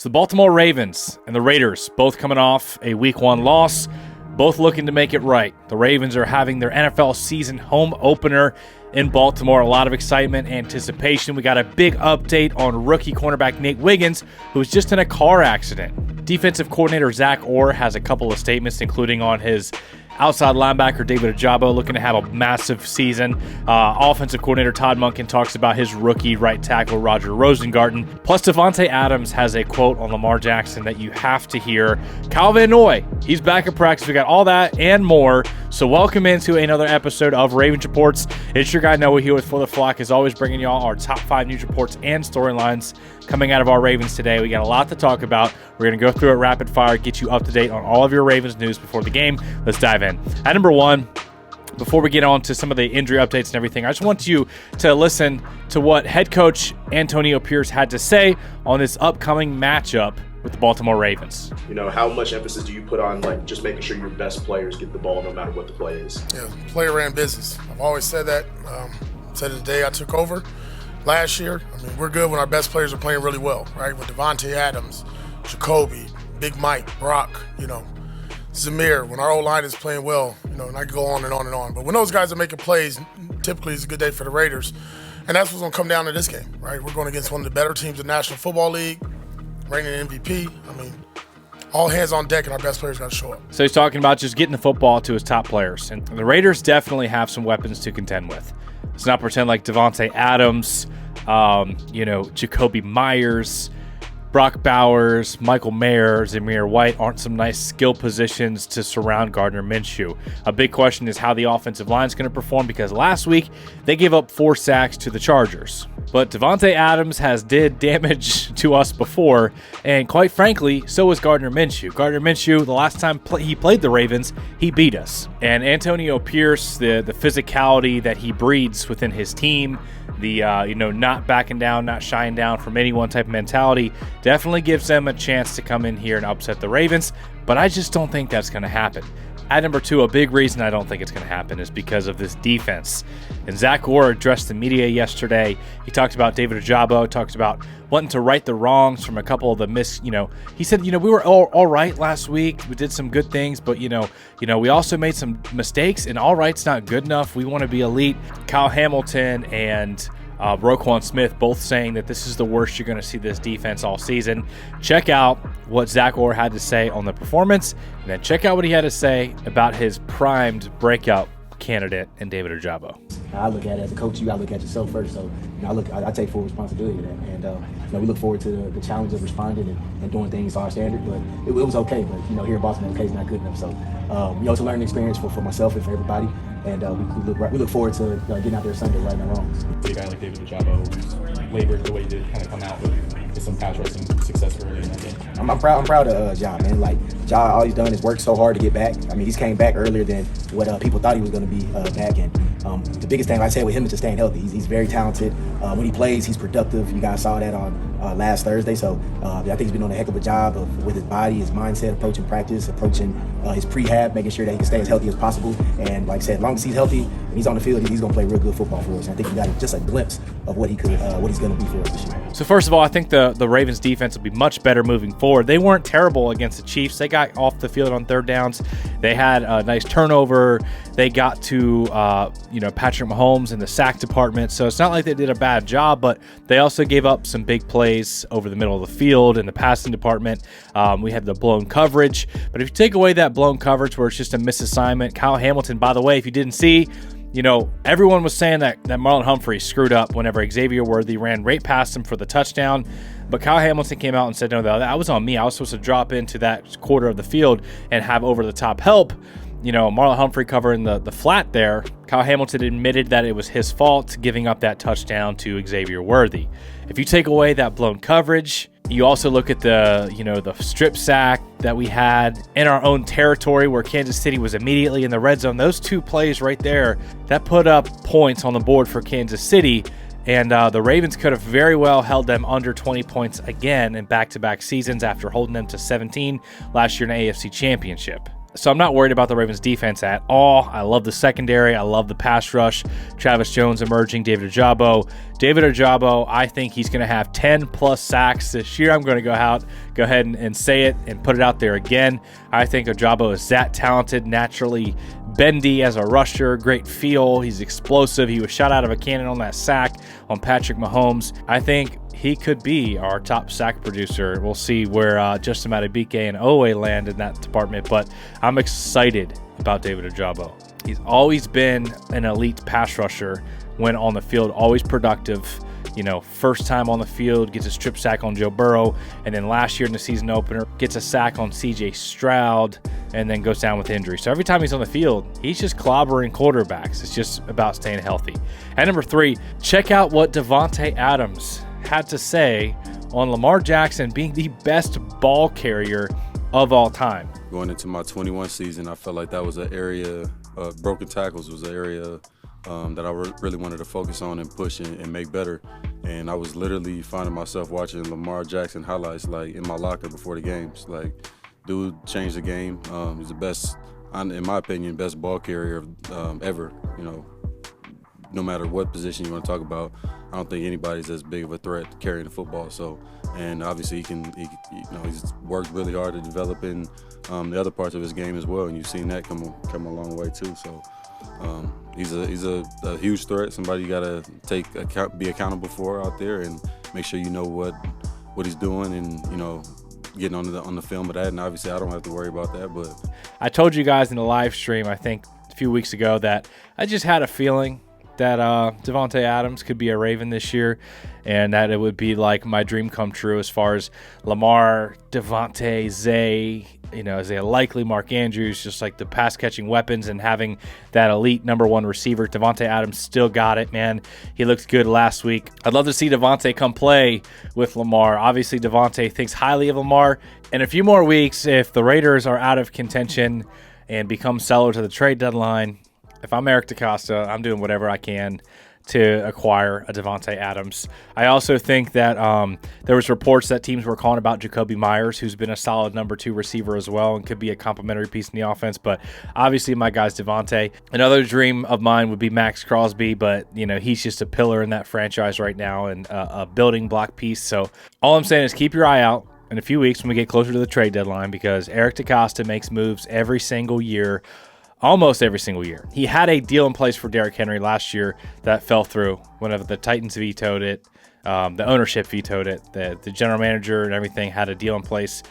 So the Baltimore Ravens and the Raiders both coming off a Week 1 loss, both looking to make it right. The Ravens are having their NFL season home opener in Baltimore. A lot of excitement, anticipation. We got a big update on rookie cornerback Nate Wiggins, who was just in a car accident. Defensive coordinator Zach Orr has a couple of statements, including on his outside linebacker David Ojabo looking to have a massive season. Offensive coordinator Todd Monken talks about his rookie right tackle Roger Rosengarten. Plus, Davante Adams has a quote on Lamar Jackson that you have to hear. Kyle Van Noy, he's back at practice. We got all that and more. So welcome into another episode of Ravens Reports. It's your guy Noah here with For the Flock, as always, bringing y'all our top 5 news reports and storylines coming out of our Ravens today. We got a lot to talk about. We're going to go through it rapid fire, get you up to date on all of your Ravens news before the game. Let's dive in. At number 1, before we get on to some of the injury updates and everything, I just want you to listen to what head coach Antonio Pierce had to say on this upcoming matchup with the Baltimore Ravens. You know, how much emphasis do you put on just making sure your best players get the ball no matter what the play is? Yeah, player ran business. I've always said that. Said it the day I took over last year. I mean, we're good when our best players are playing really well, right? With Davante Adams, Jacoby, Big Mike, Brock, Zamir, when our O-line is playing well, and I could go on and on and on. But when those guys are making plays, typically it's a good day for the Raiders. And that's what's going to come down to this game, right? We're going against one of the better teams in the National Football League, reigning MVP. I mean, all hands on deck and our best players got to show up. So he's talking about just getting the football to his top players. And the Raiders definitely have some weapons to contend with. Let's not pretend like Davante Adams, Jacoby Myers, Brock Bowers, Michael Mayer, Zamir White aren't some nice skill positions to surround Gardner Minshew. A big question is how the offensive line is going to perform, because last week they gave up 4 sacks to the Chargers. But Davante Adams did damage to us before, and quite frankly, so was Gardner Minshew. Gardner Minshew, the last time he played the Ravens, he beat us. And Antonio Pierce, the physicality that he breeds within his team, the not backing down, not shying down from any one type of mentality, definitely gives them a chance to come in here and upset the Ravens, but I just don't think that's going to happen. At number 2, a big reason I don't think it's going to happen is because of this defense. And Zach Orr addressed the media yesterday. He talked about David Ojabo, talked about wanting to right the wrongs from a couple of the he said, we were all right last week. We did some good things, but, we also made some mistakes, and all right's not good enough. We want to be elite. Kyle Hamilton and Roquan Smith both saying that this is the worst you're going to see this defense all season. Check out what Zach Orr had to say on the performance, and then check out what he had to say about his primed breakout candidate in David Ojabo. I look at it as a coach, you got to look at yourself first. So I take full responsibility of that, and we look forward to the challenge of responding and doing things to our standard. But it was okay. But here in Baltimore, okay is not good enough. So it's a learning experience for myself and for everybody. And we look forward to getting out there Sunday right and wrong. A guy like David Ojabo labored the way he did, kind of come out with some pass rushing success early in that game. I'm proud of Ja, man. Ja, all he's done is work so hard to get back. I mean, he's came back earlier than what people thought he was going to be back. And the biggest thing I say with him is just staying healthy. He's very talented. When he plays, he's productive. You guys saw that on last Thursday. So I think he's been doing a heck of a job with his body, his mindset, approaching practice, approaching his prehab, making sure that he can stay as healthy as possible. And like I said, as long as he's healthy and he's on the field, he's going to play real good football for us. And I think we got just a glimpse of what he's going to be for us this year. So first of all, I think the Ravens defense will be much better moving forward. They weren't terrible against the Chiefs. They got off the field on 3rd downs. They had a nice turnover. They got to Patrick Mahomes in the sack department. So it's not like they did a bad job, but they also gave up some big plays over the middle of the field in the passing department. We had the blown coverage. But if you take away that blown coverage where it's just a misassignment, Kyle Hamilton, by the way, if you didn't see, everyone was saying that Marlon Humphrey screwed up whenever Xavier Worthy ran right past him for the touchdown. But Kyle Hamilton came out and said, no, that was on me. I was supposed to drop into that quarter of the field and have over-the-top help. Marlon Humphrey covering the flat there. Kyle Hamilton admitted that it was his fault giving up that touchdown to Xavier Worthy. If you take away that blown coverage, you also look at the strip sack that we had in our own territory where Kansas City was immediately in the red zone. Those 2 plays right there, that put up points on the board for Kansas City. And the Ravens could have very well held them under 20 points again in back-to-back seasons after holding them to 17 last year in the AFC Championship. So I'm not worried about the Ravens defense at all. I love the secondary. I love the pass rush. Travis Jones emerging, David Ojabo. David Ojabo, I think he's going to have 10-plus sacks this year. I'm going to go ahead and say it and put it out there again. I think Ojabo is that talented, naturally bendy as a rusher, great feel. He's explosive. He was shot out of a cannon on that sack on Patrick Mahomes. I think he could be our top sack producer. We'll see where Justin Madubuike and Owe land in that department, but I'm excited about David Ojabo. He's always been an elite pass rusher when on the field, always productive. First time on the field, gets a strip sack on Joe Burrow, and then last year in the season opener, gets a sack on CJ Stroud, and then goes down with injury. So every time he's on the field, he's just clobbering quarterbacks. It's just about staying healthy. At number 3, check out what Davante Adams had to say on Lamar Jackson being the best ball carrier of all time. Going into my 21 season, I felt like that was an area, broken tackles was an area that I really wanted to focus on and push and make better. And I was literally finding myself watching Lamar Jackson highlights like in my locker before the games. Like, dude changed the game. He's the best, in my opinion, best ball carrier ever. No matter what position you want to talk about, I don't think anybody's as big of a threat carrying the football. So, and obviously he's worked really hard to develop in the other parts of his game as well, and you've seen that come a long way too. So, he's a huge threat. Somebody you gotta be accountable for out there, and make sure you know what he's doing, and getting on the film of that. And obviously, I don't have to worry about that. But I told you guys in the live stream, I think a few weeks ago, that I just had a feeling that Davante Adams could be a Raven this year, and that it would be like my dream come true as far as Lamar, Davante, Zay, Isaiah Likely, Mark Andrews, just like the pass-catching weapons and having that elite number 1 receiver. Davante Adams still got it, man. He looked good last week. I'd love to see Davante come play with Lamar. Obviously, Davante thinks highly of Lamar. In a few more weeks, if the Raiders are out of contention and become sellers to the trade deadline, if I'm Eric DeCosta, I'm doing whatever I can to acquire a Davante Adams. I also think that there was reports that teams were calling about Jacoby Myers, who's been a solid number 2 receiver as well and could be a complementary piece in the offense. But obviously my guy's Davante. Another dream of mine would be Max Crosby, but he's just a pillar in that franchise right now and a building block piece. So all I'm saying is keep your eye out in a few weeks when we get closer to the trade deadline, because Eric DeCosta makes moves every single year. Almost every single year. He had a deal in place for Derrick Henry last year that fell through whenever the Titans vetoed it. The ownership vetoed it. The general manager and everything had a deal in place.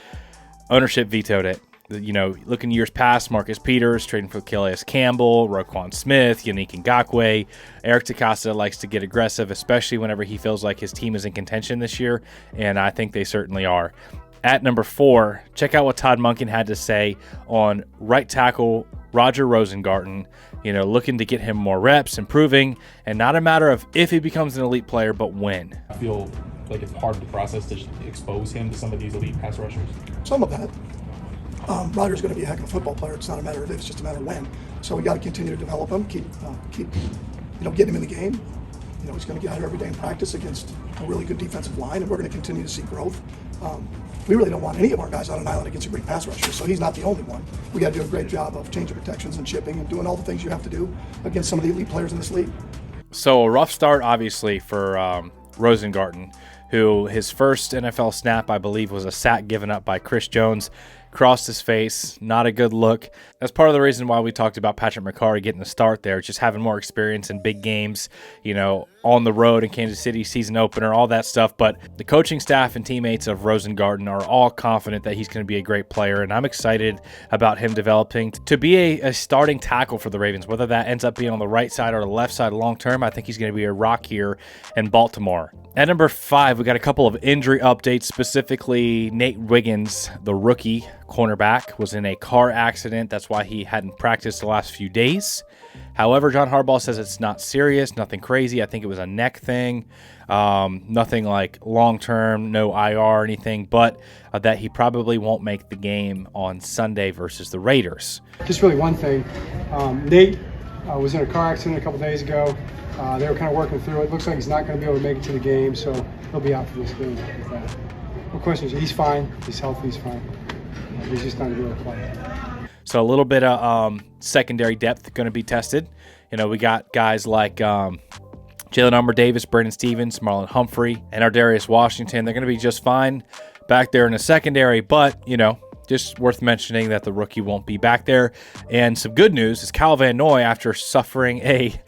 Ownership vetoed it. Looking years past, Marcus Peters trading for Calais Campbell, Roquan Smith, Yannick Ngakoue. Eric DeCosta likes to get aggressive, especially whenever he feels like his team is in contention this year, and I think they certainly are. At number 4, check out what Todd Monken had to say on right tackle Roger Rosengarten, looking to get him more reps, improving, and not a matter of if he becomes an elite player, but when. I feel like it's part of the process to expose him to some of these elite pass rushers. Some of that. Roger's going to be a heck of a football player. It's not a matter of if, it's just a matter of when. So we got to continue to develop him, keep getting him in the game. He's going to get out here every day in practice against a really good defensive line, and we're going to continue to see growth. We really don't want any of our guys out on an island against a great pass rusher, so he's not the only one. We got to do a great job of changing protections and chipping and doing all the things you have to do against some of the elite players in this league. So a rough start, obviously, for Rosengarten, who his first NFL snap, I believe, was a sack given up by Chris Jones. Crossed his face, not a good look. That's part of the reason why we talked about Patrick McCarry getting the start there, just having more experience in big games, on the road in Kansas City, season opener, all that stuff. But the coaching staff and teammates of Rosengarten are all confident that he's going to be a great player, and I'm excited about him developing to be a starting tackle for the Ravens. Whether that ends up being on the right side or the left side long term, I think he's going to be a rock here in Baltimore. At number 5, we got a couple of injury updates, specifically Nate Wiggins, the rookie cornerback, was in a car accident. That's why he hadn't practiced the last few days. However, John Harbaugh says it's not serious, nothing crazy. I think it was a neck thing, nothing like long-term, no IR or anything, but that he probably won't make the game on Sunday versus the Raiders. Just really one thing. Nate was in a car accident a couple days ago. They were kind of working through it. Looks like he's not going to be able to make it to the game, so he'll be out for this game. No questions. He's fine. He's healthy. He's fine. He's just not going to be able to play. So a little bit of secondary depth going to be tested. You know, we got guys like Jalen Armour Davis, Brandon Stevens, Marlon Humphrey, and Ardarius Washington. They're going to be just fine back there in the secondary, but, you know, just worth mentioning that the rookie won't be back there. And some good news is Kyle Van Noy, after suffering a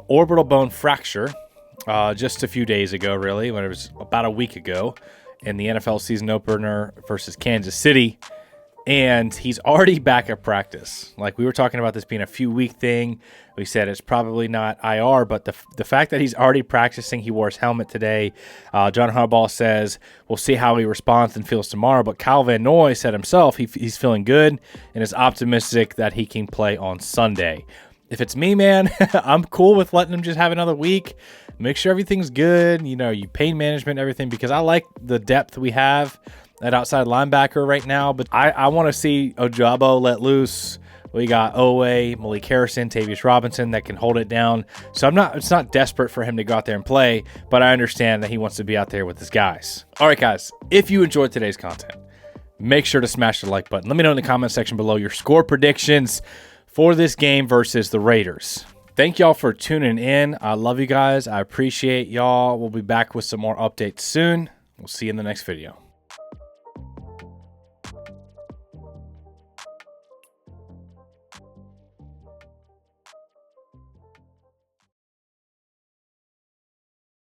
orbital bone fracture just a few days ago, really, when it was about a week ago in the NFL season opener versus Kansas City, and he's already back at practice. Like, we were talking about this being a few-week thing. We said it's probably not IR, but the fact that he's already practicing, he wore his helmet today. John Harbaugh says we'll see how he responds and feels tomorrow. But Kyle Van Noy said himself he's feeling good and is optimistic that he can play on Sunday. If it's me, man, I'm cool with letting him just have another week. Make sure everything's good. You know, you pain management, everything, because I like the depth we have at outside linebacker right now. But I want to see Ojabo let loose. We got Owe, Malik Harrison, Tavius Robinson that can hold it down. So it's not desperate for him to go out there and play, but I understand that he wants to be out there with his guys. All right, guys, if you enjoyed today's content, make sure to smash the like button. Let me know in the comment section below your score predictions for this game versus the Raiders. Thank y'all for tuning in. I love you guys. I appreciate y'all. We'll be back with some more updates soon. We'll see you in the next video.